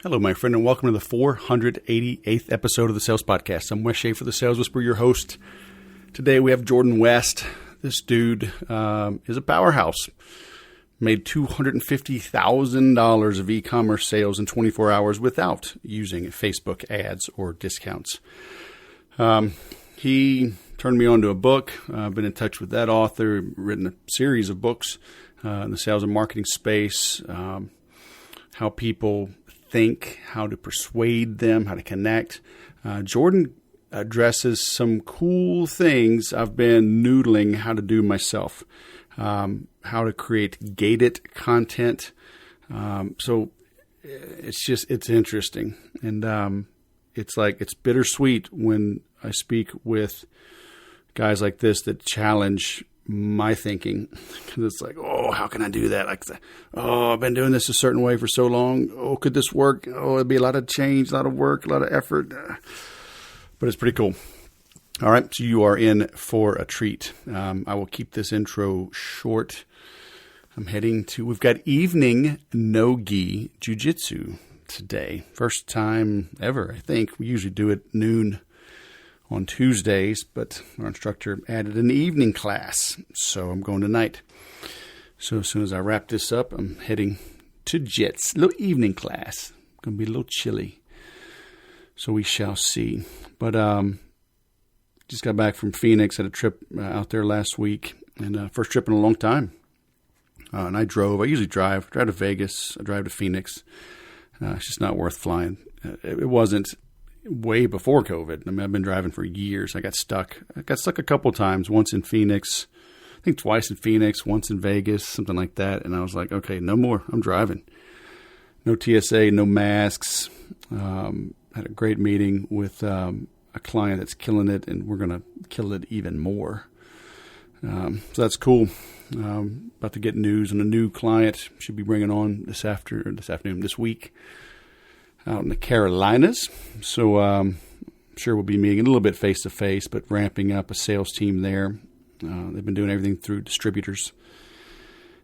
Hello, my friend, and welcome to the 488th episode of the Sales Podcast. I'm Wes Schaefer, the Sales Whisperer, your host. Today we have Jordan West. This dude is a powerhouse. Made $250,000 of e-commerce sales in 24 hours without using Facebook ads or discounts. He turned me on to a book. I've been in touch with that author, written a series of books in the sales and marketing space, how people think, how to persuade them, how to connect. Jordan addresses some cool things I've been noodling how to do myself, how to create gated content. So it's interesting. And it's bittersweet when I speak with guys like this that challenge my thinking, because it's like, oh, how can I do that? Like, oh, I've been doing this a certain way for so long. Oh, could this work? Oh, it'd be a lot of change, a lot of work, a lot of effort, but it's pretty cool. All right, so you are in for a treat. I will keep this intro short. We've got evening no-gi jiu-jitsu today. First time ever, I think. We usually do it noon on Tuesdays, but our instructor added an evening class, so I'm going tonight. So as soon as I wrap this up, I'm heading to Jits, little evening class. Going to be a little chilly, so we shall see. But just got back from Phoenix, had a trip out there last week, and first trip in a long time. And I drove. I usually drive to Vegas. I drive to Phoenix. It's just not worth flying. It wasn't way before COVID. I mean, I've been driving for years. I got stuck a couple times, once in Phoenix, I think twice in Phoenix, once in Vegas, something like that. And I was like, okay, no more. I'm driving. No TSA, no masks. Had a great meeting with a client that's killing it, and we're going to kill it even more. So that's cool. About to get news on a new client. Should be bringing on this week, out in the Carolinas. So I'm sure we'll be meeting a little bit face-to-face, but ramping up a sales team there. They've been doing everything through distributors.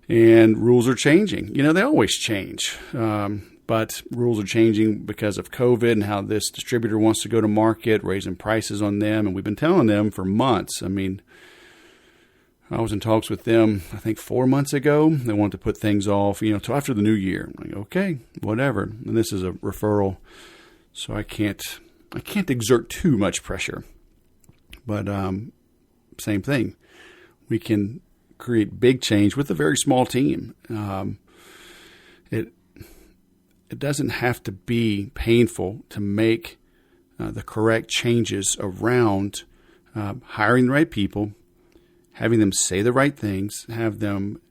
And rules are changing. You know, they always change. But rules are changing because of COVID and how this distributor wants to go to market, raising prices on them. And we've been telling them for months. I mean, I was in talks with them, I think 4 months ago. They wanted to put things off, till after the new year. I'm like, okay, whatever. And this is a referral, so I can't exert too much pressure. But same thing. We can create big change with a very small team. It doesn't have to be painful to make the correct changes around hiring the right people, having them say the right things, have them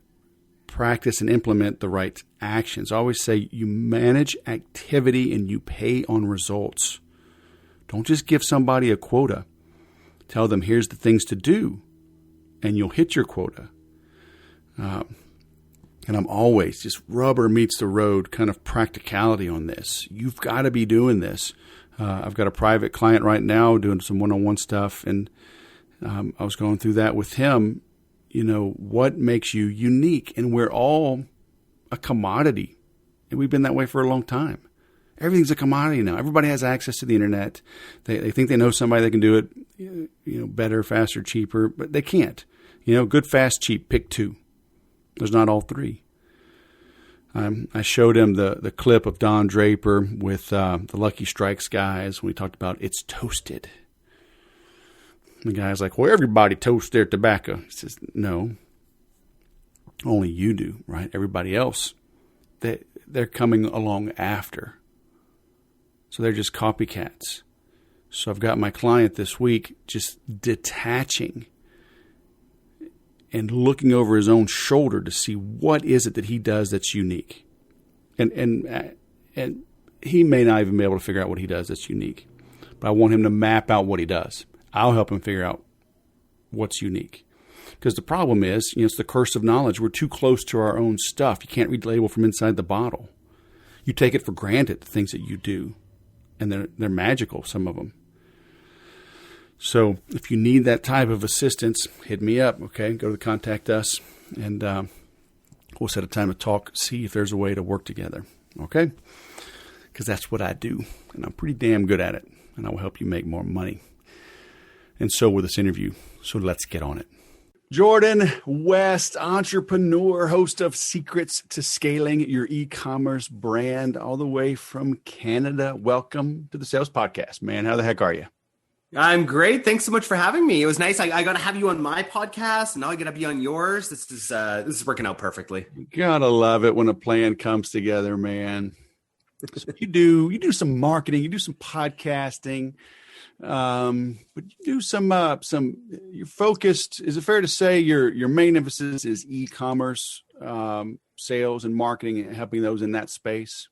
practice and implement the right actions. I always say you manage activity and you pay on results. Don't just give somebody a quota. Tell them, here's the things to do, and you'll hit your quota. And I'm always just rubber meets the road kind of practicality on this. You've got to be doing this. I've got a private client right now doing some one-on-one stuff, and I was going through that with him. What makes you unique? And we're all a commodity. And we've been that way for a long time. Everything's a commodity now. Everybody has access to the internet. They think they know somebody that can do it, better, faster, cheaper, but they can't. Good, fast, cheap, pick two. There's not all three. I showed him the clip of Don Draper with the Lucky Strikes guys when we talked about it's toasted. The guy's like, well, everybody toasts their tobacco. He says, no, only you do, right? Everybody else, they're coming along after. So they're just copycats. So I've got my client this week just detaching and looking over his own shoulder to see what is it that he does that's unique. And he may not even be able to figure out what he does that's unique. But I want him to map out what he does. I'll help him figure out what's unique. Because the problem is, it's the curse of knowledge. We're too close to our own stuff. You can't read the label from inside the bottle. You take it for granted, the things that you do. And they're magical, some of them. So if you need that type of assistance, hit me up, okay? Go to the Contact Us, and we'll set a time to talk, see if there's a way to work together, okay? because that's what I do, and I'm pretty damn good at it, and I will help you make more money. And so will this interview. So let's get on it. Jordan West, entrepreneur, host of Secrets to Scaling Your E-Commerce Brand, all the way from Canada. Welcome to the Sales Podcast, man. How the heck are you? I'm great. Thanks so much for having me. It was nice. I got to have you on my podcast, and now I get to be on yours. This is working out perfectly. You gotta love it when a plan comes together, man. So you do some marketing, you do some podcasting, but you do some. You're focused. Is it fair to say your main emphasis is e-commerce sales and marketing, and helping those in that space?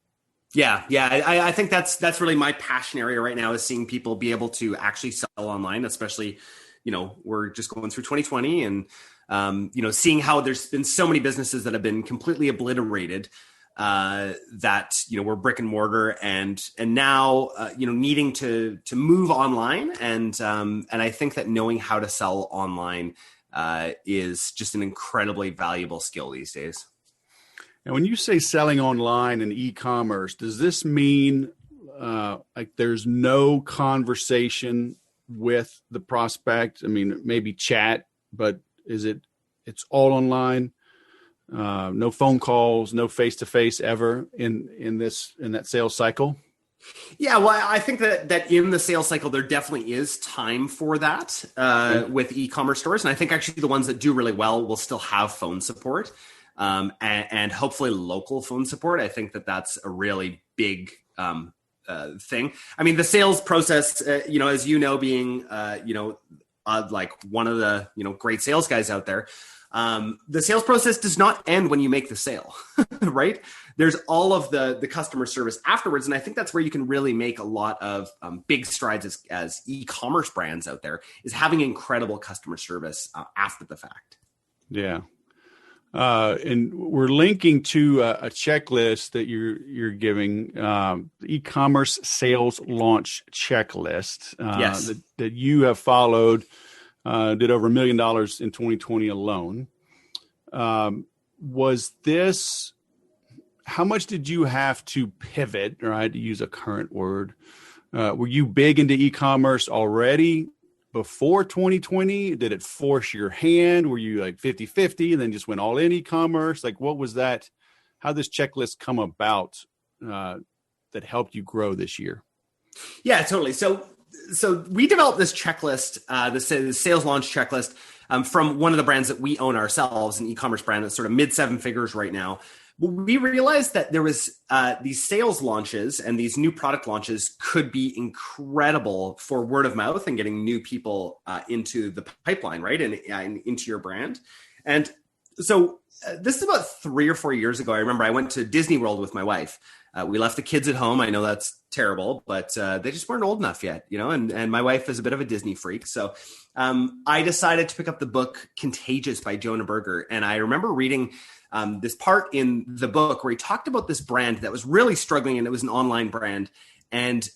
Yeah. I think that's really my passion area right now, is seeing people be able to actually sell online, especially, we're just going through 2020 and, seeing how there's been so many businesses that have been completely obliterated, that, we're brick and mortar and now, needing to move online. And I think that knowing how to sell online, is just an incredibly valuable skill these days. And when you say selling online and e-commerce, does this mean like there's no conversation with the prospect? I mean, maybe chat, but it's all online? No phone calls, no face-to-face ever in that sales cycle? Yeah, well, I think that in the sales cycle, there definitely is time for that with e-commerce stores. And I think actually the ones that do really well will still have phone support. And hopefully local phone support. I think that's a really big thing. I mean, the sales process, as being, like one of the, great sales guys out there, the sales process does not end when you make the sale, right? There's all of the customer service afterwards. And I think that's where you can really make a lot of big strides as e-commerce brands out there, is having incredible customer service after the fact. Yeah. And we're linking to a checklist that you're giving, the e-commerce sales launch checklist Yes. that you have followed, did over $1 million in 2020 alone. Was this, how much did you have to pivot, right, to use a current word? Were you big into e-commerce already before 2020? Did it force your hand? Were you like 50-50 and then just went all in e-commerce? Like, what was that? How did this checklist come about that helped you grow this year? Yeah, totally. So we developed this checklist, the sales launch checklist, from one of the brands that we own ourselves, an e-commerce brand that's sort of mid 7 figures right now. We realized that there was these sales launches and these new product launches could be incredible for word of mouth and getting new people into the pipeline, right? And into your brand. And so this is about 3 or 4 years ago. I remember I went to Disney World with my wife. We left the kids at home. I know that's terrible, but they just weren't old enough yet, and my wife is a bit of a Disney freak. So I decided to pick up the book Contagious by Jonah Berger. And I remember reading this part in the book where he talked about this brand that was really struggling, and it was an online brand. And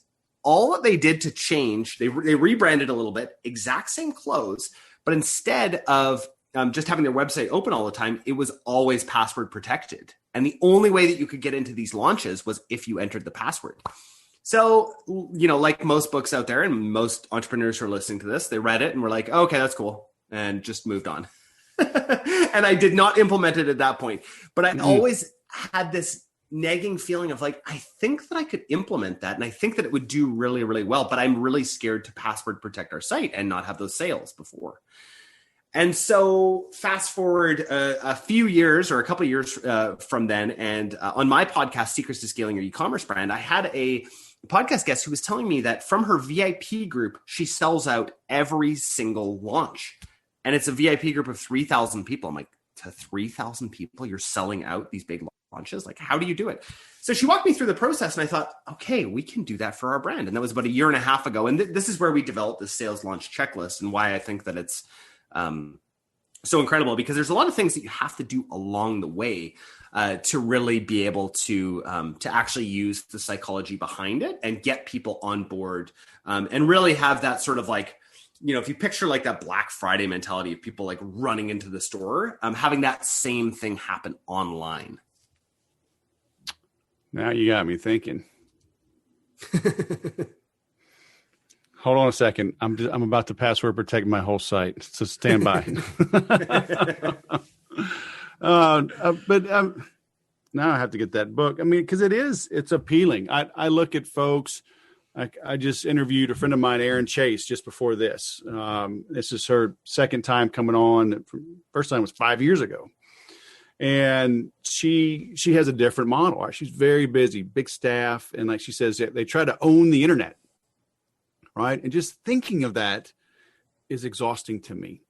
all that they did to change, they rebranded a little bit, exact same clothes, but instead of just having their website open all the time, it was always password protected. And the only way that you could get into these launches was if you entered the password. So, like most books out there and most entrepreneurs who are listening to this, they read it and were like, oh, okay, that's cool, and just moved on. And I did not implement it at that point. But I always had this nagging feeling of like, I think that I could implement that. And I think that it would do really, really well. But I'm really scared to password protect our site and not have those sales before. And so fast forward a few years or a couple of years from then. And on my podcast, Secrets to Scaling Your E-Commerce Brand, I had a podcast guest who was telling me that from her VIP group, she sells out every single launch. And it's a VIP group of 3,000 people. I'm like, to 3,000 people, you're selling out these big launches? Like, how do you do it? So she walked me through the process, and I thought, okay, we can do that for our brand. And that was about 1.5 years ago. And this is where we developed this sales launch checklist, and why I think that it's so incredible, because there's a lot of things that you have to do along the way to really be able to actually use the psychology behind it and get people on board, and really have that sort of like, if you picture like that Black Friday mentality of people like running into the store, having that same thing happen online. Now you got me thinking. Hold on a second. I'm about to password protect my whole site, so stand by. But now I have to get that book. I mean, because it's appealing. I look at folks. I just interviewed a friend of mine, Erin Chase, just before this. This is her second time coming on. First time was 5 years ago. And she has a different model. She's very busy, big staff. And like she says, they try to own the internet. Right. And just thinking of that is exhausting to me.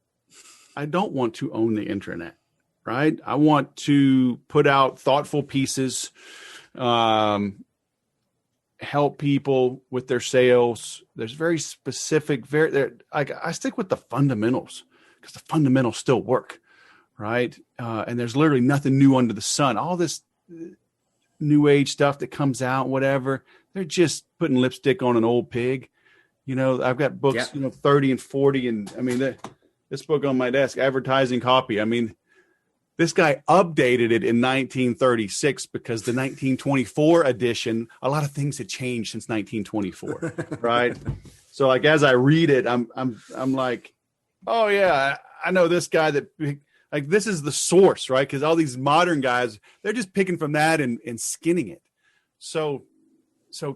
I don't want to own the internet. Right. I want to put out thoughtful pieces, help people with their sales. There's very specific, I stick with the fundamentals because the fundamentals still work. Right. And there's literally nothing new under the sun. All this new age stuff that comes out, whatever, they're just putting lipstick on an old pig. You know, I've got books, 30 and 40. And I mean, this book on my desk, Advertising Copy. I mean, this guy updated it in 1936 because the 1924 edition, a lot of things had changed since 1924. Right. So like, as I read it, I'm like, oh yeah, I know this guy that, like, this is the source, right? Because all these modern guys, they're just picking from that and skinning it. So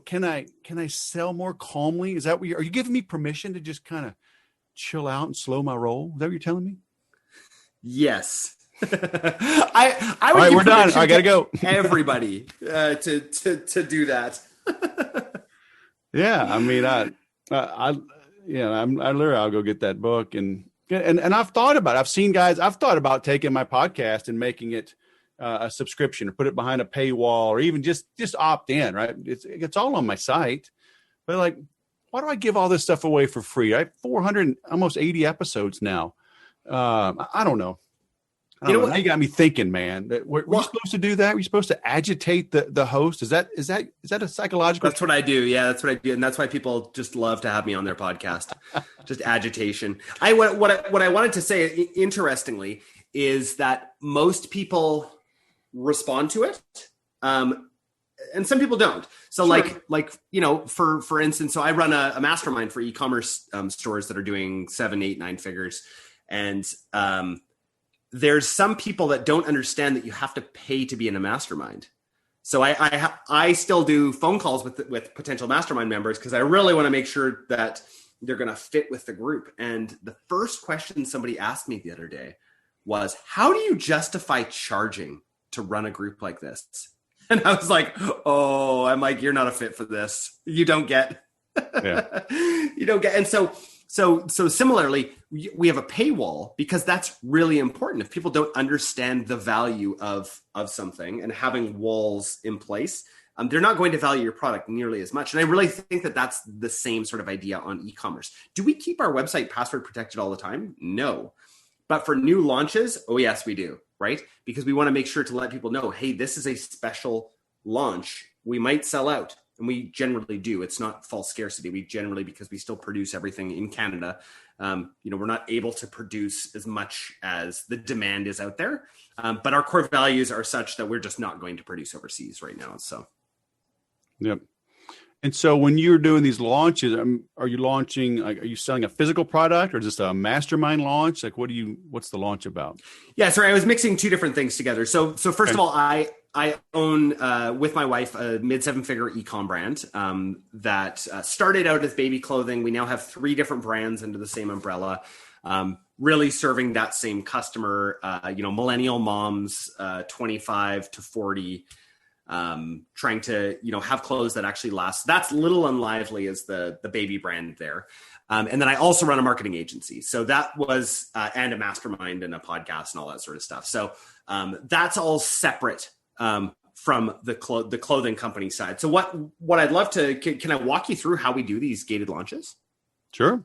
can I sell more calmly? Is that what are you giving me permission to just kind of chill out and slow my roll? Is that what you're telling me? Yes. I would. All right, we're done. I gotta go. Everybody to do that. Yeah, I mean, I literally I'll go get that book and I've thought about it. I've thought about taking my podcast and making it a subscription or put it behind a paywall or even just opt in, right? It's all on my site, but like, why do I give all this stuff away for free? I have 400, almost 80 episodes now. I don't know. You know what? Now you got me thinking, man. Were you supposed to do that? Were you supposed to agitate the host? Is that a psychological? That's what I do. Yeah, that's what I do, and that's why people just love to have me on their podcast. Just agitation. What I wanted to say, interestingly, is that most people respond to it, and some people don't. So, sure. For instance, so I run a mastermind for e-commerce stores that are doing 7, 8, 9 figures, and there's some people that don't understand that you have to pay to be in a mastermind. So I still do phone calls with potential mastermind members because I really want to make sure that they're going to fit with the group. And the first question somebody asked me the other day was, how do you justify charging to run a group like this? And I was like, I'm like, you're not a fit for this. You don't get. Yeah. You don't get. And so similarly, we have a paywall because that's really important. If people don't understand the value of something and having walls in place, they're not going to value your product nearly as much. And I really think that that's the same sort of idea on e-commerce. Do we keep our website password protected all the time? No. But for new launches, oh yes, we do, right? Because we want to make sure to let people know, hey, this is a special launch. We might sell out. And we generally do. It's not false scarcity. We generally, because we still produce everything in Canada, we're not able to produce as much as the demand is out there. But our core values are such that we're just not going to produce overseas right now. So, yep. And so when you're doing these launches, are you launching, like, are you selling a physical product or just a mastermind launch? Like, what's the launch about? Yeah, sorry, I was mixing two different things together. So first of all, I own, with my wife, a mid-7-figure e-com brand that started out as baby clothing. We now have 3 different brands under the same umbrella, really serving that same customer, millennial moms, 25 to 40, trying to, have clothes that actually last. That's Little Unlively is the baby brand there. And then I also run a marketing agency. So that was, and a mastermind and a podcast and all that sort of stuff. So that's all separate from the clothing company side. So what I'd love to, can I walk you through how we do these gated launches? Sure.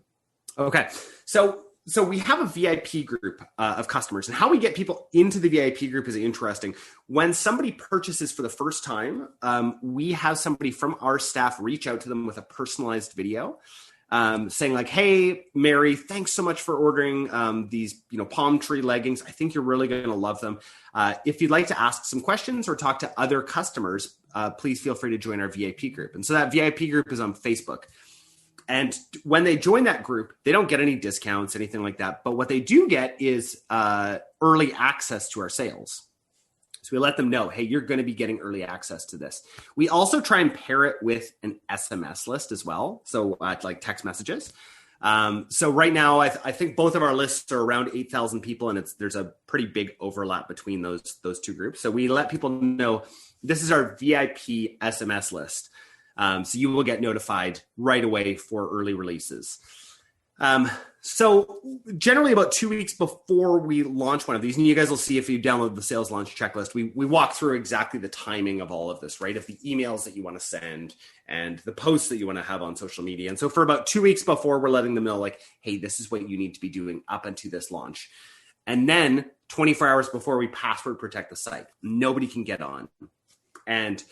Okay. So we have a VIP group of customers, and how we get people into the VIP group is interesting. When somebody purchases for the first time, we have somebody from our staff reach out to them with a personalized video. saying like, "Hey, Mary, thanks so much for ordering these, palm tree leggings. I think you're really going to love them. If you'd like to ask some questions or talk to other customers, please feel free to join our VIP group." And so that VIP group is on Facebook. And when they join that group, they don't get any discounts, anything like that. But what they do get is early access to our sales. So we let them know, hey, you're going to be getting early access to this. We also try and pair it with an SMS list as well. So like text messages. So right now, I think both of our lists are around 8,000 people, and there's a pretty big overlap between those two groups. So we let people know this is our VIP SMS list. So you will get notified right away for early releases. So generally about 2 weeks before we launch one of these, and you guys will see if you download the sales launch checklist, we walk through exactly the timing of all of this, right? Of the emails that you want to send and the posts that you want to have on social media. And so for about 2 weeks before, we're letting them know like, hey, this is what you need to be doing up until this launch. And then 24 hours before, we password protect the site. Nobody can get on. And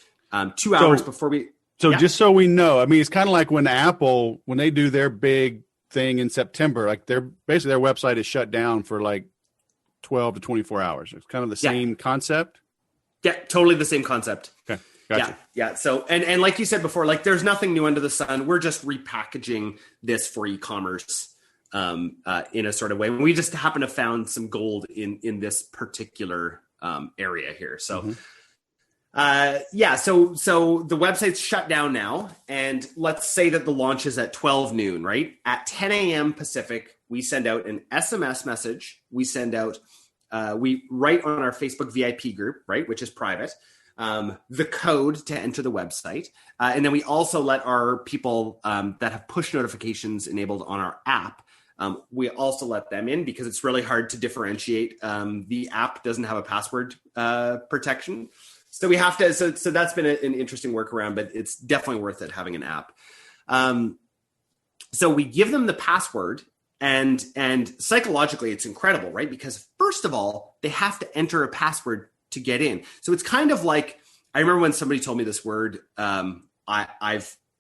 2 hours before we... So just so we know, I mean, it's kind of like when Apple, when they do their big thing in September, like their website is shut down for like 12 to 24 hours. It's kind of the same concept. Yeah, totally the same concept. Okay. Gotcha. Yeah. So, and like you said before, like there's nothing new under the sun. We're just repackaging this for e-commerce in a sort of way. We just happen to found some gold in this particular area here. So, So the website's shut down now, and let's say that the launch is at 12 noon, right? At 10 a.m. Pacific, we send out an SMS message. We send out, we write on our Facebook VIP group, right, which is private, the code to enter the website. And then we also let our people that have push notifications enabled on our app, we also let them in because it's really hard to differentiate. The app doesn't have a password protection. So we have to, so that's been an interesting workaround, but it's definitely worth it having an app. So we give them the password, and psychologically it's incredible, right? Because first of all, they have to enter a password to get in. So it's kind of like, I remember when somebody told me this word, I've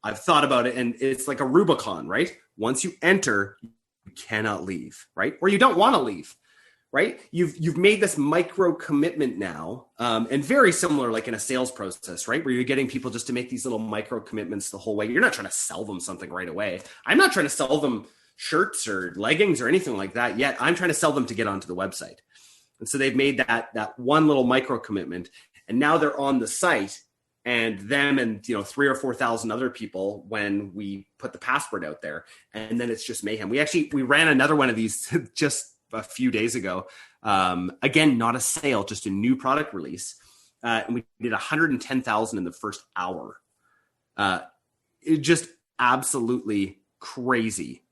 thought about it, and it's like a Rubicon, right? Once you enter, you cannot leave, right? Or you don't want to leave. Right? You've made this micro commitment now, and very similar like in a sales process, right? Where you're getting people just to make these little micro commitments the whole way. You're not trying to sell them something right away. I'm not trying to sell them shirts or leggings or anything like that yet. I'm trying to sell them to get onto the website. And so they've made that one little micro commitment, and now they're on the site, and them and 3,000 or 4,000 other people when we put the password out there, and then it's just mayhem. We ran another one of these just a few days ago. Again, not a sale, just a new product release. And we did 110,000 in the first hour. It just absolutely crazy.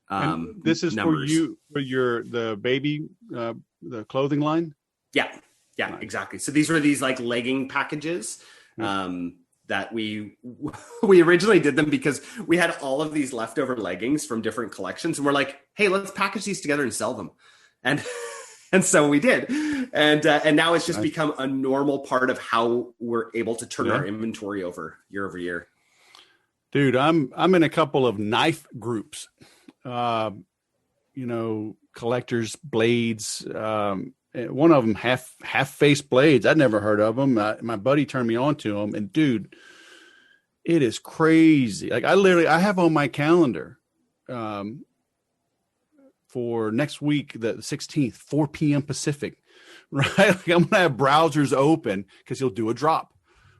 This is numbers. for the baby, the clothing line. Yeah, nice. Exactly. So these were these like legging packages, that we originally did them because we had all of these leftover leggings from different collections. And we're like, hey, let's package these together and sell them. And so we did. And now it's just become a normal part of how we're able to turn our inventory over year. Dude, I'm in a couple of knife groups, collectors, blades. One of them half-face blades. I'd never heard of them. My buddy turned me on to them, and dude, it is crazy. Like I have on my calendar, for next week, the 16th, 4 p.m. Pacific, right? Like I'm going to have browsers open because he'll do a drop,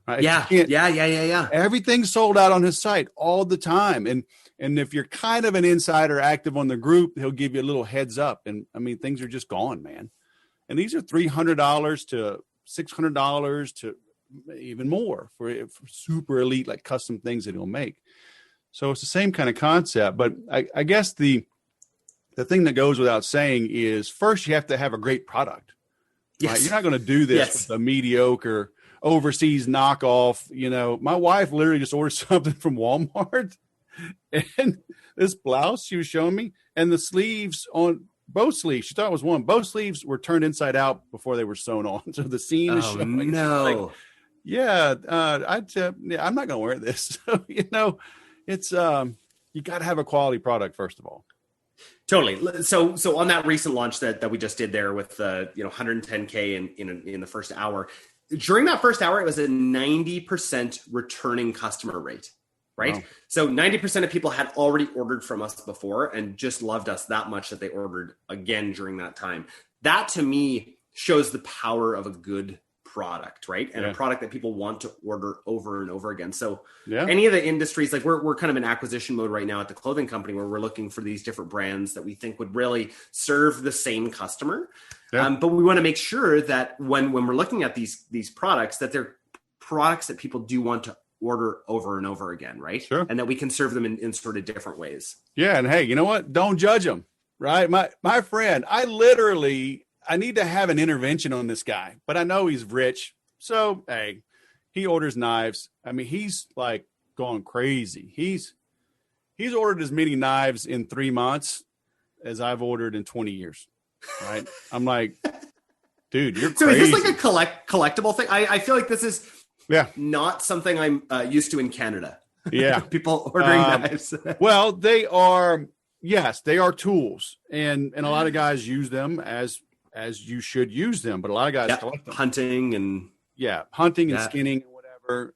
right? Yeah. Everything's sold out on his site all the time. And if you're kind of an insider active on the group, he'll give you a little heads up. And I mean, things are just gone, man. And these are $300 to $600 to even more for super elite, like custom things that he'll make. So it's the same kind of concept, but I guess the thing that goes without saying is first you have to have a great product. Yes. Right? You're not going to do this with a mediocre overseas knockoff. My wife literally just ordered something from Walmart, and this blouse she was showing me, and the sleeves on both sleeves, she thought it was one. Both sleeves were turned inside out before they were sewn on. So the seam is showing. No. I'm not going to wear this. So, it's you got to have a quality product first of all. Totally. So on that recent launch that we just did there with 110K in the first hour, during that first hour, it was a 90% returning customer rate, right? Wow. So 90% of people had already ordered from us before and just loved us that much that they ordered again during that time. That to me shows the power of a good product, right? And a product that people want to order over and over again. So any of the industries, like we're kind of in acquisition mode right now at the clothing company where we're looking for these different brands that we think would really serve the same customer. But we want to make sure that when we're looking at these products, that they're products that people do want to order over and over again, right? Sure. And that we can serve them in sort of different ways. Yeah. And hey, you know what? Don't judge them, right? My friend, I need to have an intervention on this guy, but I know he's rich. So, hey, he orders knives. I mean, he's like going crazy. He's ordered as many knives in 3 months as I've ordered in 20 years. Right. I'm like, dude, you're crazy. So is this like a collectible thing? I feel like this is not something I'm used to in Canada. Yeah. People ordering knives. Well, they are tools. And a lot of guys use them as you should use them, but a lot of guys collect them. Hunting and skinning and whatever.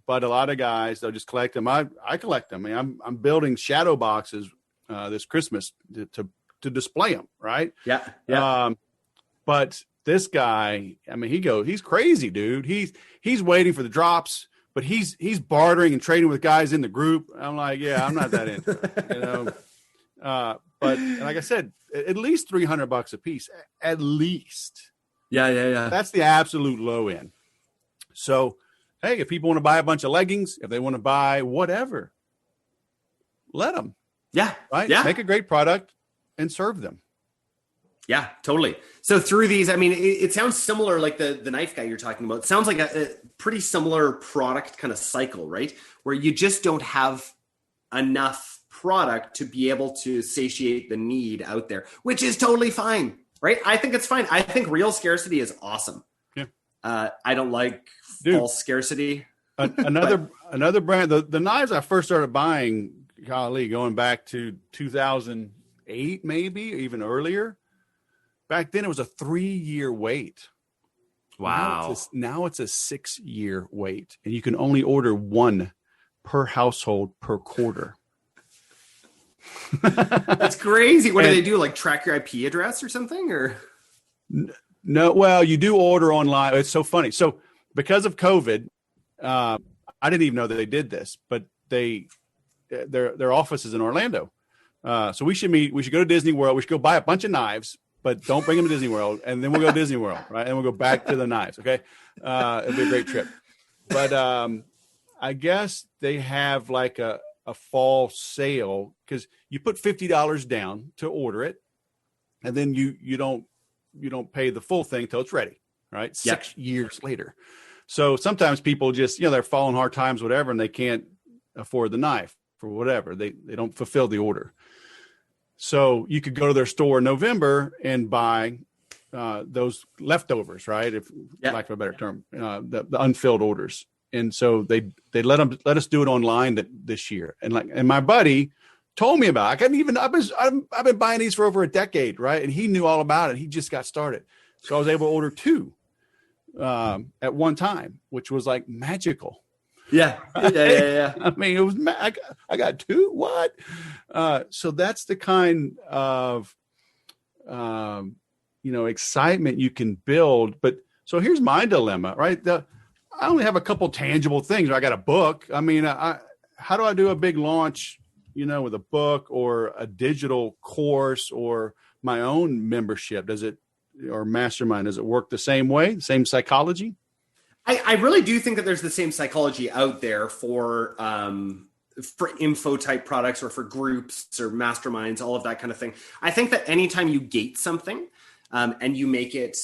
But a lot of guys, they'll just collect them. I collect them. I mean, I'm building shadow boxes this Christmas to display them, right? Yeah. But this guy, I mean, he's crazy, dude. He's waiting for the drops, but he's bartering and trading with guys in the group. I'm like, yeah, I'm not that into it, you know. But like I said, at least $300 a piece, at least. Yeah. That's the absolute low end. So, hey, if people want to buy a bunch of leggings, if they want to buy whatever, let them. Yeah. Right. Yeah. Make a great product and serve them. Yeah, totally. So through these, I mean, it sounds similar, like the knife guy you're talking about. It sounds like a pretty similar product kind of cycle, right? Where you just don't have enough product to be able to satiate the need out there, which is totally fine, right? I think it's fine. I think real scarcity is awesome. Yeah. I don't like false scarcity. Another brand, the knives I first started buying, golly, going back to 2008, maybe even earlier. Back then it was a 3-year wait. Wow. Now it's a 6-year wait, and you can only order one per household per quarter. That's crazy. What do they do? Like track your IP address or something? Or no? Well, you do order online. It's so funny. So because of COVID, I didn't even know that they did this, but their office is in Orlando. So we should meet. We should go to Disney World. We should go buy a bunch of knives, but don't bring them to Disney World. And then we'll go to Disney World, right? And we'll go back to the knives. Okay, it'll be a great trip. But I guess they have like a fall sale because you put $50 down to order it, and then you don't pay the full thing till it's ready, right? 6 years later. So sometimes people just, they're falling hard times, whatever, and they can't afford the knife for whatever. They don't fulfill the order. So you could go to their store in November and buy those leftovers, right? If lack of a better term, the unfilled orders. And so they let us do it online this year. And my buddy told me about it. I've been buying these for over a decade, right? And he knew all about it. He just got started. So I was able to order 2 at one time, which was like magical. Yeah. I mean, it was, I got 2. What? So that's the kind of, excitement you can build. But so here's my dilemma, right? I only have a couple tangible things. I got a book. I mean, how do I do a big launch, with a book or a digital course or my own membership? Or mastermind, does it work the same way? Same psychology? I really do think that there's the same psychology out there for info type products or for groups or masterminds, all of that kind of thing. I think that anytime you gate something and you make it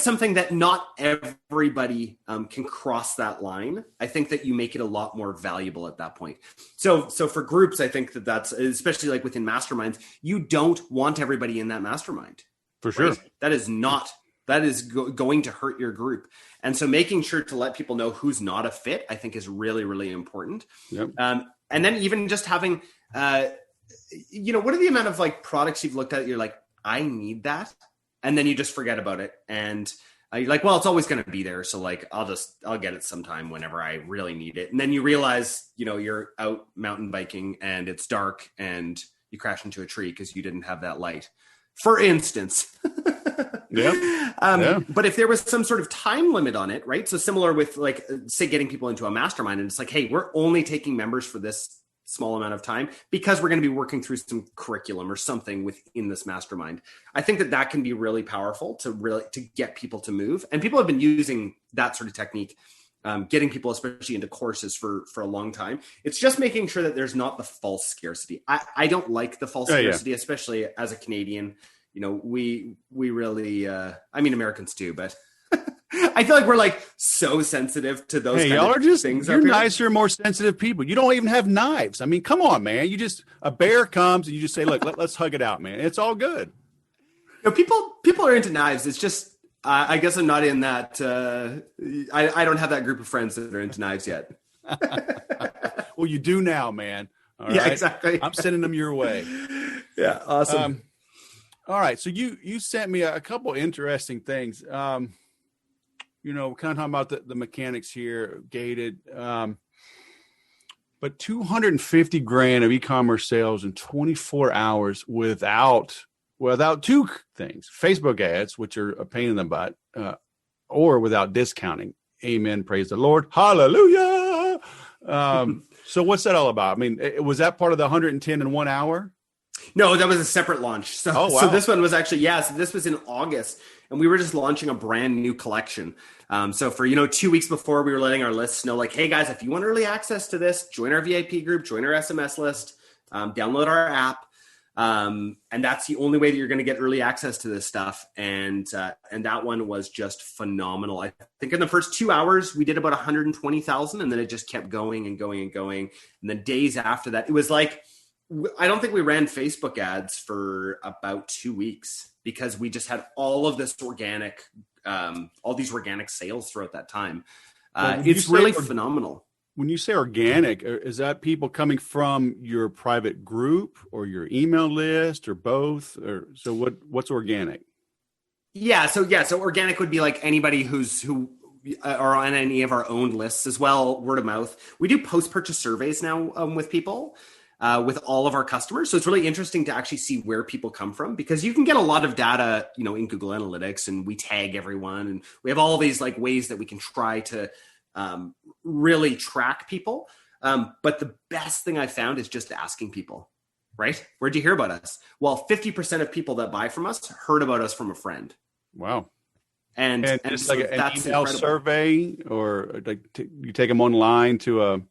something that not everybody can cross that line, I think that you make it a lot more valuable at that point. So for groups, I think that's, especially like within masterminds, you don't want everybody in that mastermind. For sure. Right? That is not That is going to hurt your group. And so making sure to let people know who's not a fit, I think is really, really important. Yep. And then even just having, what are the amount of like products you've looked at? You're like, I need that. And then you just forget about it. And you're like, well, it's always going to be there. So like, I'll get it sometime whenever I really need it. And then you realize, you're out mountain biking and it's dark and you crash into a tree because you didn't have that light, for instance. But if there was some sort of time limit on it, right? So similar with like, say, getting people into a mastermind, and it's like, hey, we're only taking members for this small amount of time because we're going to be working through some curriculum or something within this mastermind. I think that can be really powerful to get people to move. And people have been using that sort of technique, getting people especially into courses for a long time. It's just making sure that there's not the false scarcity. I don't like the false scarcity, especially as a Canadian. We really, Americans too, but I feel like we're like so sensitive to those kind of things. You're nicer, more sensitive people. You don't even have knives. I mean, come on, man. A bear comes and you just say, look, let's hug it out, man. It's all good. People are into knives. It's just, I guess I'm not in that. I don't have that group of friends that are into knives yet. Well, you do now, man. All right? Yeah, exactly. I'm sending them your way. Yeah. Awesome. All right. So you sent me a couple interesting things. Kind of talking about the mechanics here, gated, but $250,000 of e-commerce sales in 24 hours without two things: Facebook ads, which are a pain in the butt, or without discounting. Amen. Praise the Lord. Hallelujah. So what's that all about? I mean, was that part of the 110 in 1 hour? No, that was a separate launch. So this one was actually, so this was in August, and we were just launching a brand new collection. So for, 2 weeks before, we were letting our lists know, like, hey guys, if you want early access to this, join our VIP group, join our SMS list, download our app. And that's the only way that you're going to get early access to this stuff. And that one was just phenomenal. I think in the first 2 hours, we did about 120,000, and then it just kept going and going and going. And then days after that, it was like, I don't think we ran Facebook ads for about 2 weeks because we just had all of this all these organic sales throughout that time. It's really phenomenal. When you say organic, is that people coming from your private group or your email list or both? Or so what's organic? Yeah. So organic would be like anybody who are on any of our own lists as well, word of mouth. We do post-purchase surveys now with people. With all of our customers. So it's really interesting to actually see where people come from, because you can get a lot of data, in Google Analytics, and we tag everyone, and we have all these like ways that we can try to really track people. But the best thing I found is just asking people, right? Where'd you hear about us? Well, 50% of people that buy from us heard about us from a friend. Wow. And just so like an that's email incredible. Survey, or like you take them online to a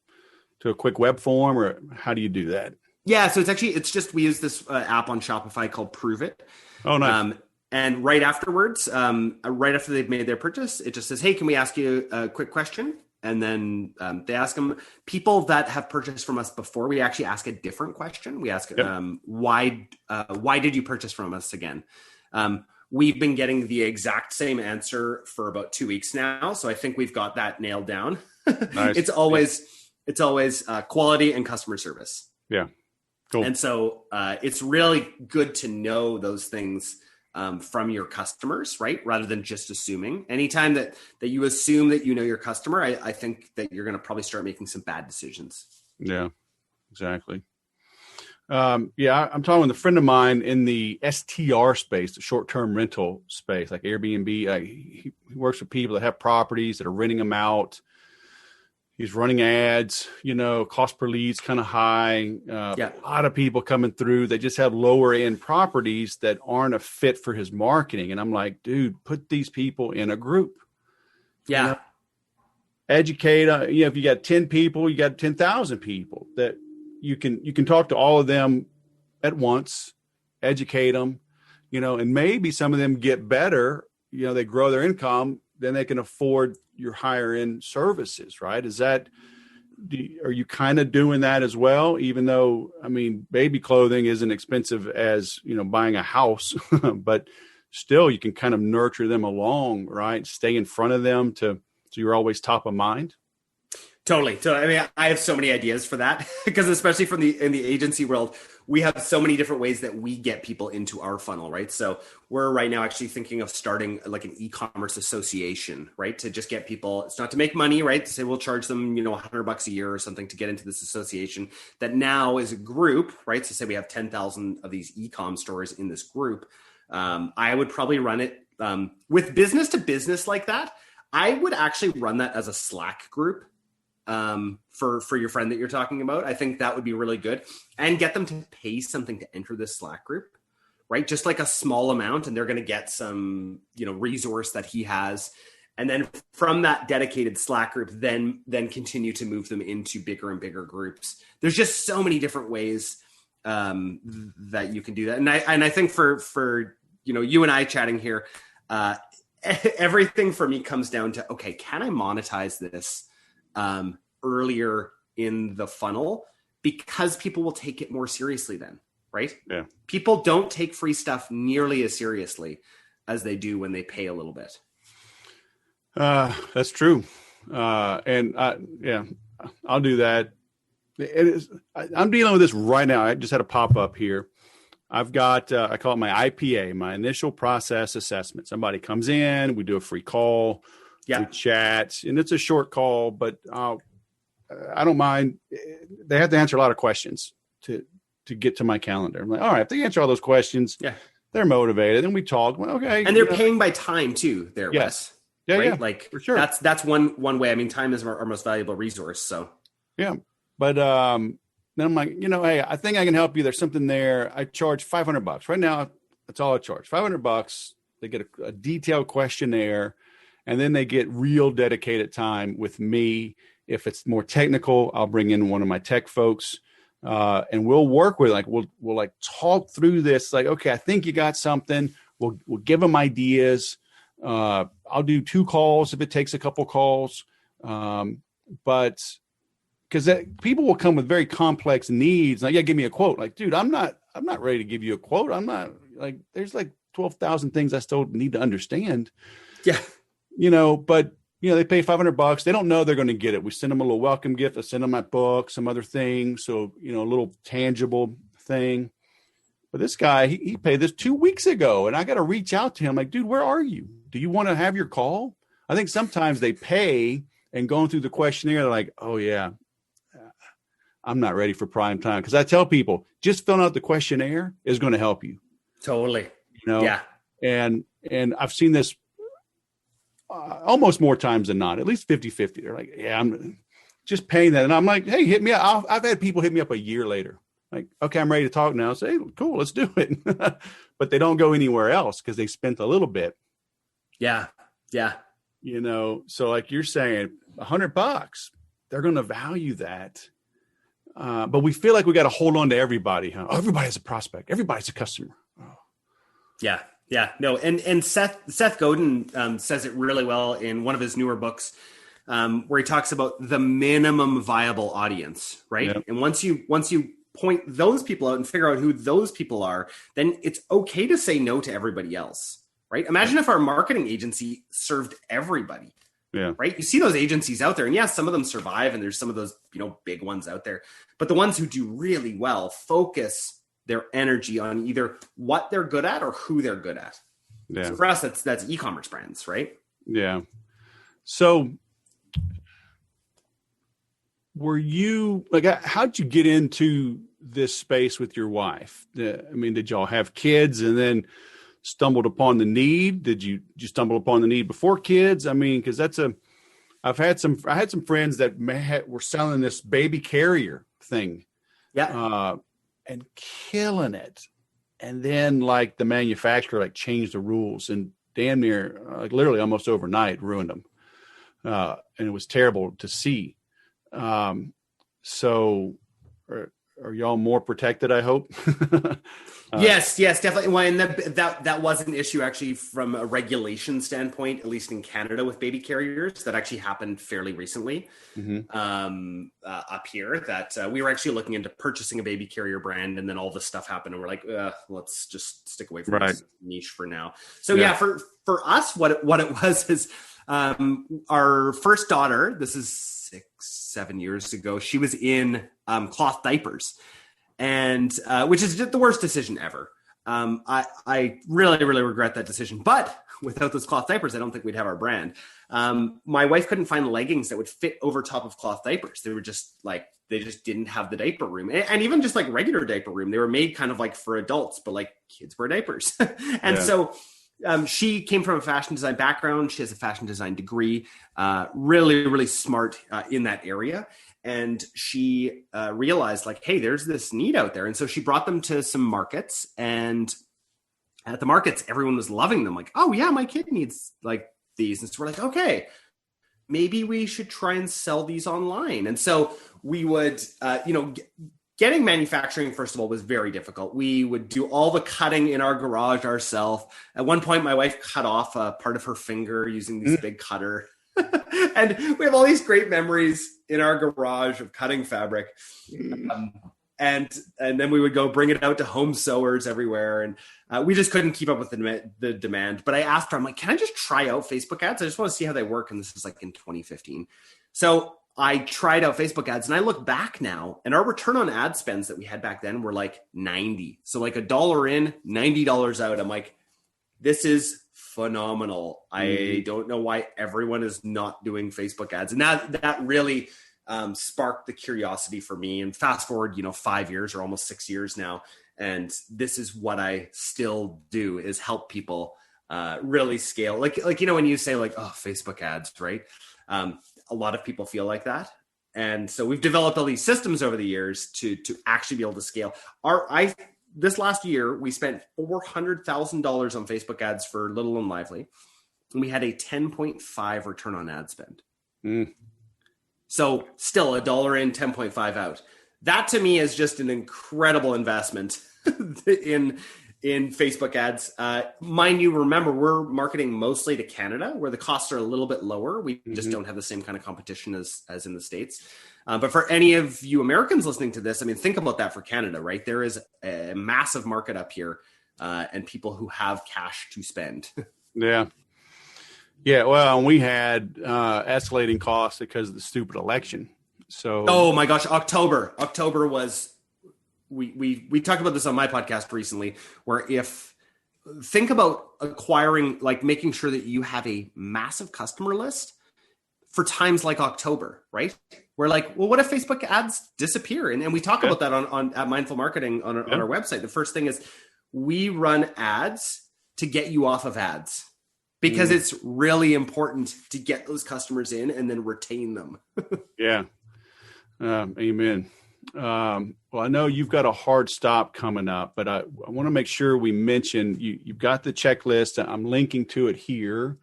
quick web form, or how do you do that? Yeah, so it's just we use this app on Shopify called Prove It. Oh, nice. And right afterwards, right after they've made their purchase, it just says, "Hey, can we ask you a quick question?" And then they ask them. People that have purchased from us before, we actually ask a different question. We ask, "Why did you purchase from us again?" We've been getting the exact same answer for about 2 weeks now, so I think we've got that nailed down. Nice. It's always quality and customer service. Yeah. Cool. And so it's really good to know those things from your customers, right? Rather than just assuming. Anytime that you assume that you know your customer, I think that you're going to probably start making some bad decisions. Yeah, exactly. I'm talking with a friend of mine in the STR space, the short-term rental space, like Airbnb. He works with people that have properties that are renting them out. He's running ads, cost per lead's kind of high. A lot of people coming through. They just have lower end properties that aren't a fit for his marketing. And I'm like, dude, put these people in a group. Yeah. Educate. If you got 10 people, you got 10,000 people that you can talk to all of them at once, educate them, and maybe some of them get better. They grow their income, then they can afford your higher end services, right? Are you kind of doing that as well? Even though, baby clothing isn't expensive as, buying a house, but still you can kind of nurture them along, right? Stay in front of them so you're always top of mind. Totally. So, I mean, I have so many ideas for that because especially in the agency world, we have so many different ways that we get people into our funnel, right? So we're right now actually thinking of starting like an e-commerce association, right? To just get people, it's not to make money, right? To say we'll charge them, $100 a year or something to get into this association that now is a group, right? So say we have 10,000 of these e-com stores in this group. I would probably run it with business to business like that. I would actually run that as a Slack group. For your friend that you're talking about, I think that would be really good, and get them to pay something to enter this Slack group, right? Just like a small amount, and they're going to get some, resource that he has. And then from that dedicated Slack group, then continue to move them into bigger and bigger groups. There's just so many different ways that you can do that. And I think for you and I chatting here, everything for me comes down to, okay, can I monetize this earlier in the funnel, because people will take it more seriously then, right? Yeah. People don't take free stuff nearly as seriously as they do when they pay a little bit. That's true. I'll do that. I'm dealing with this right now. I just had a pop up here. I've got, I call it my IPA, my initial process assessment. Somebody comes in, we do a free call. Yeah. We chat, and it's a short call, but I don't mind. They have to answer a lot of questions to get to my calendar. I'm like, all right, if they answer all those questions, they're motivated, and we talk. Well, okay, and they're paying by time too. There, yes, Wes, right? Yeah, like for sure. That's one way. I mean, time is our most valuable resource. So yeah, but then I'm like, hey, I think I can help you. There's something there. I charge $500 right now. That's all I charge. $500. They get a detailed questionnaire. And then they get real dedicated time with me. If it's more technical, I'll bring in one of my tech folks, and we'll work with we'll talk through this. Like, okay, I think you got something. We'll give them ideas. I'll do 2 calls if it takes a couple calls, but because people will come with very complex needs. Like, give me a quote. Like, dude, I'm not ready to give you a quote. I'm not there's 12,000 things I still need to understand. Yeah. But they pay $500. They don't know they're going to get it. We send them a little welcome gift. I send them my book, some other things. So, a little tangible thing. But this guy, he paid this 2 weeks ago, and I got to reach out to him. Like, dude, where are you? Do you want to have your call? I think sometimes they pay, and going through the questionnaire, they're like, oh yeah, I'm not ready for prime time. Because I tell people, just filling out the questionnaire is going to help you. Totally. Yeah. And I've seen this almost more times than not, at least 50-50. They're like, yeah, I'm just paying that. And I'm like, hey, hit me up. I've had people hit me up a year later. Like, okay, I'm ready to talk now. Say, hey, cool, let's do it. But they don't go anywhere else because they spent a little bit. Yeah. Yeah. So like you're saying, $100, they're going to value that. But we feel like we got to hold on to everybody. Huh? Oh, everybody's a prospect. Everybody's a customer. Oh. Yeah. Yeah, no, and Seth Godin says it really well in one of his newer books, where he talks about the minimum viable audience, right? Yep. And once you point those people out and figure out who those people are, then it's okay to say no to everybody else, right? Imagine if our marketing agency served everybody, right? You see those agencies out there, and yes, some of them survive, and there's some of those big ones out there, but the ones who do really well focus their energy on either what they're good at or who they're good at. Yeah. So for us, that's e-commerce brands, right? Yeah. So were you how'd you get into this space with your wife? Did y'all have kids and then stumbled upon the need? Did you stumble upon the need before kids? Because I had some friends that were selling this baby carrier thing. Yeah. And killing it. And then the manufacturer changed the rules and damn near literally almost overnight ruined them. And it was terrible to see. So are y'all more protected, I hope? Yes, definitely. Well, and that was an issue actually from a regulation standpoint, at least in Canada with baby carriers. That actually happened fairly recently up here. That we were actually looking into purchasing a baby carrier brand, and then all this stuff happened, and we're like, let's just stick away from this niche for now. So for us, what it was is our first daughter. This is 6-7 years ago. She was in cloth diapers. And which is the worst decision ever. I really, really regret that decision. But without those cloth diapers, I don't think we'd have our brand. My wife couldn't find leggings that would fit over top of cloth diapers. They were just like, they just didn't have the diaper room. And even just like regular diaper room, they were made kind of like for adults, but like kids wear diapers. So she came from a fashion design background. She has a fashion design degree, really, really smart in that area. And she realized like, hey, there's this need out there. And so she brought them to some markets, and at the markets, everyone was loving them. Like, oh yeah, my kid needs like these. And so we're like, okay, maybe we should try and sell these online. And so we would, getting manufacturing, first of all, was very difficult. We would do all the cutting in our garage ourselves. At one point, my wife cut off a part of her finger using this big cutter. And we have all these great memories in our garage of cutting fabric. And then we would go bring it out to home sewers everywhere. And we just couldn't keep up with the demand. But I asked her, I'm like, can I just try out Facebook ads? I just want to see how they work. And this is like in 2015. So I tried out Facebook ads, and I look back now, and our return on ad spends that we had back then were like 90. So like $1 in, $90 out. I'm like, this is phenomenal. I don't know why everyone is not doing Facebook ads. And that really sparked the curiosity for me. And fast forward, 5 years or almost 6 years now. And this is what I still do, is help people really scale. Like, when you say like, oh, Facebook ads, right? A lot of people feel like that. And so we've developed all these systems over the years to actually be able to scale. This last year, we spent $400,000 on Facebook ads for Little and Lively, and we had a 10.5 return on ad spend. So still $1 in, 10.5 out. That to me is just an incredible investment in Facebook ads. Mind you, remember, we're marketing mostly to Canada, where the costs are a little bit lower. We just don't have the same kind of competition as in the States. But for any of you Americans listening to this, I mean, think about that for Canada, right? There is a massive market up here and people who have cash to spend. Yeah. Yeah. Well, we had escalating costs because of the stupid election. So, oh my gosh, October was, we talked about this on my podcast recently, where think about acquiring, like making sure that you have a massive customer list for times like October, right? We're like, well, what if Facebook ads disappear? And we talk about that on at Mindful Marketing on our website. The first thing is we run ads to get you off of ads, because it's really important to get those customers in and then retain them. Yeah. Amen. Well, I know you've got a hard stop coming up, but I want to make sure we mention you've got the checklist. I'm linking to it here.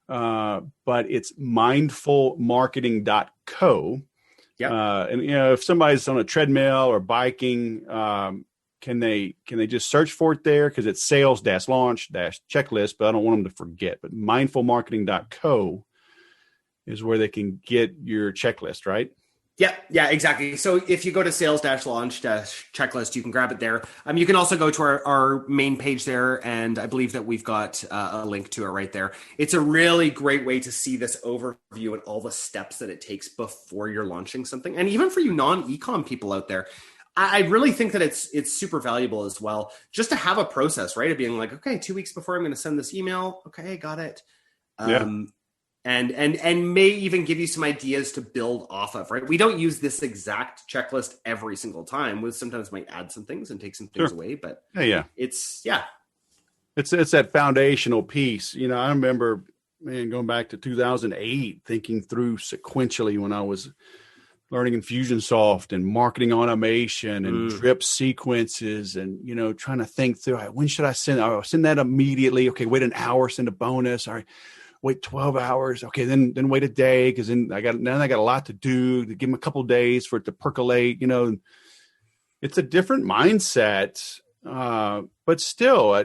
But it's mindfulmarketing.co. Yeah. And if somebody's on a treadmill or biking, can they just search for it there? Because it's sales-launch-checklist, but I don't want them to forget. But mindfulmarketing.co is where they can get your checklist, right? Yeah, exactly. So if you go to sales-launch-checklist, you can grab it there. You can also go to our main page there, and I believe that we've got a link to it right there. It's a really great way to see this overview and all the steps that it takes before you're launching something. And even for you non-ecom people out there, I really think that it's super valuable as well, just to have a process, right? Of being like, okay, 2 weeks before I'm going to send this email. Okay, got it. And may even give you some ideas to build off of, right? We don't use this exact checklist every single time. We sometimes might add some things and take some things away, but it's that foundational piece. I remember, going back to 2008, thinking through sequentially when I was learning Infusionsoft and marketing automation and drip sequences and, trying to think through, when should I send? I'll send that immediately. Okay, wait an hour, send a bonus. All right. Wait 12 hours. Okay, then wait a day, because then I got a lot to do, to give them a couple of days for it to percolate, and it's a different mindset, but still,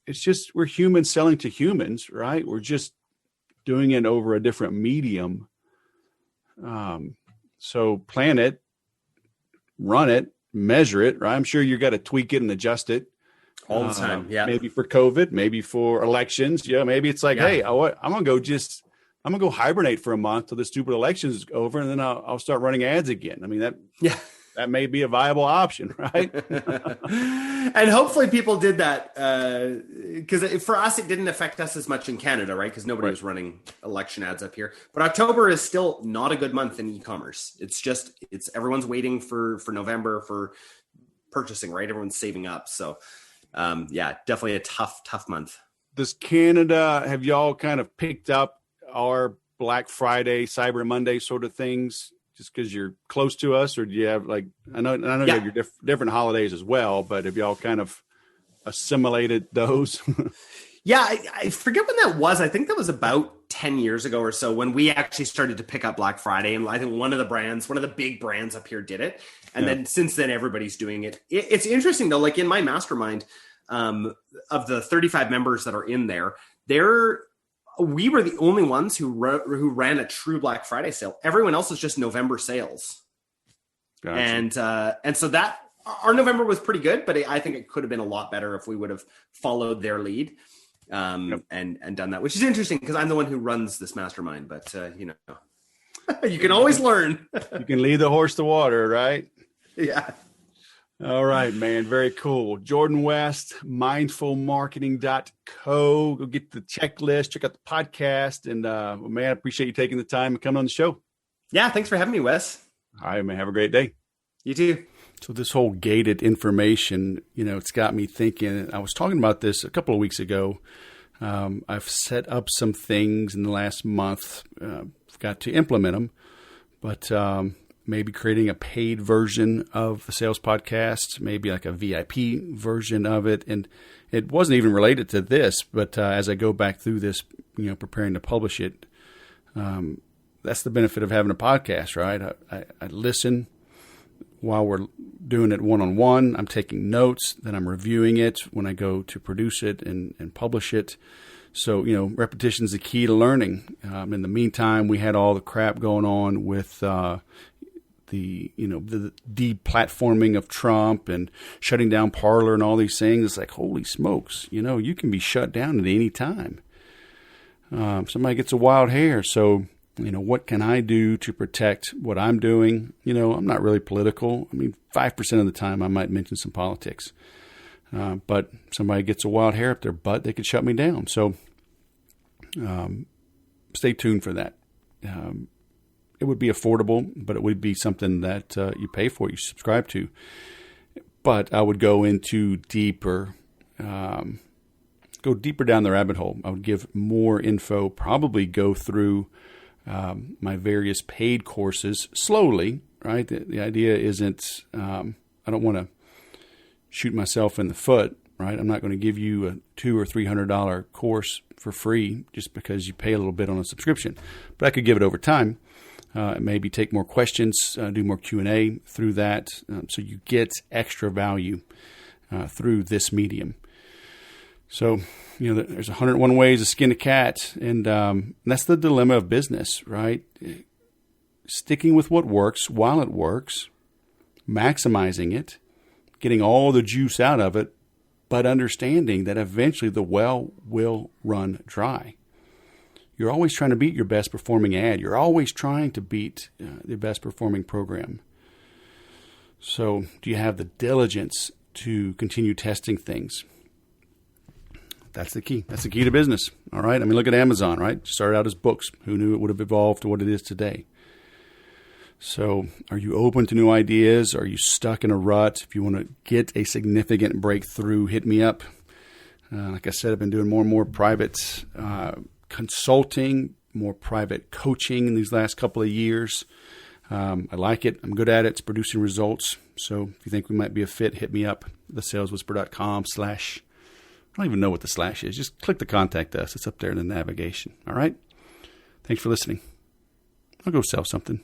it's just we're humans selling to humans, right? We're just doing it over a different medium. So plan it, run it, measure it, right? I'm sure you got to tweak it and adjust it all the time. Yeah. Maybe for COVID, maybe for elections. Yeah. Maybe it's like, hey, I'm going to go hibernate for a month till the stupid election's over. And then I'll start running ads again. I mean, that may be a viable option, right? And hopefully people did that because for us, it didn't affect us as much in Canada, right? Because nobody was running election ads up here. But October is still not a good month in e-commerce. It's everyone's waiting for November for purchasing, right? Everyone's saving up. So definitely a tough month. Does Canada, have y'all kind of picked up our Black Friday, Cyber Monday sort of things? Just because you're close to us, or do you have I know you have your different holidays as well, but have y'all kind of assimilated those? Yeah, I forget when that was. I think that was about 10 years ago or so when we actually started to pick up Black Friday. And I think one of the big brands up here did it. And then since then, everybody's doing it. It's interesting though, like in my mastermind, of the 35 members that are in there, we were the only ones who ran a true Black Friday sale. Everyone else is just November sales. Gotcha. And so that our November was pretty good, but I think it could have been a lot better if we would have followed their lead and done that, which is interesting because I'm the one who runs this mastermind, but you can always learn. You can lead the horse to water, right? Yeah. All right, man. Very cool. Jordan West, mindfulmarketing.co. Go get the checklist, check out the podcast. And man, I appreciate you taking the time and coming on the show. Yeah, thanks for having me, Wes. All right, man. Have a great day. You too. So this whole gated information, it's got me thinking. I was talking about this a couple of weeks ago. I've set up some things in the last month. Got to implement them, but maybe creating a paid version of the sales podcast, maybe like a VIP version of it. And it wasn't even related to this, but as I go back through this, preparing to publish it, that's the benefit of having a podcast, right? I listen while we're doing it one-on-one. I'm taking notes, then I'm reviewing it when I go to produce it and publish it. So, repetition is the key to learning. In the meantime, we had all the crap going on with the deplatforming of Trump and shutting down Parler and all these things. It's like, holy smokes, you can be shut down at any time. Somebody gets a wild hair. So, what can I do to protect what I'm doing? I'm not really political. 5% of the time I might mention some politics. But somebody gets a wild hair up their butt, they could shut me down. So stay tuned for that. It would be affordable, but it would be something that you pay for, you subscribe to. But I would go into deeper down the rabbit hole. I would give more info, probably go through my various paid courses slowly, right? The idea isn't, I don't want to shoot myself in the foot, right? I'm not going to give you a $200 or $300 course for free just because you pay a little bit on a subscription. But I could give it over time. Maybe take more questions, do more Q&A through that, so you get extra value through this medium. So, there's 101 ways to skin a cat, and that's the dilemma of business, right? Sticking with what works while it works, maximizing it, getting all the juice out of it, but understanding that eventually the well will run dry. You're always trying to beat your best performing ad. You're always trying to beat the best performing program. So do you have the diligence to continue testing things? That's the key. That's the key to business. All right. Look at Amazon, right? Started out as books. Who knew it would have evolved to what it is today? So are you open to new ideas? Are you stuck in a rut? If you want to get a significant breakthrough, hit me up. Like I said, I've been doing more and more private consulting, more private coaching in these last couple of years. I like it. I'm good at it. It's producing results. So if you think we might be a fit, hit me up, thesaleswhisper.com/ I don't even know what the / is. Just click the contact us. It's up there in the navigation. All right. Thanks for listening. I'll go sell something.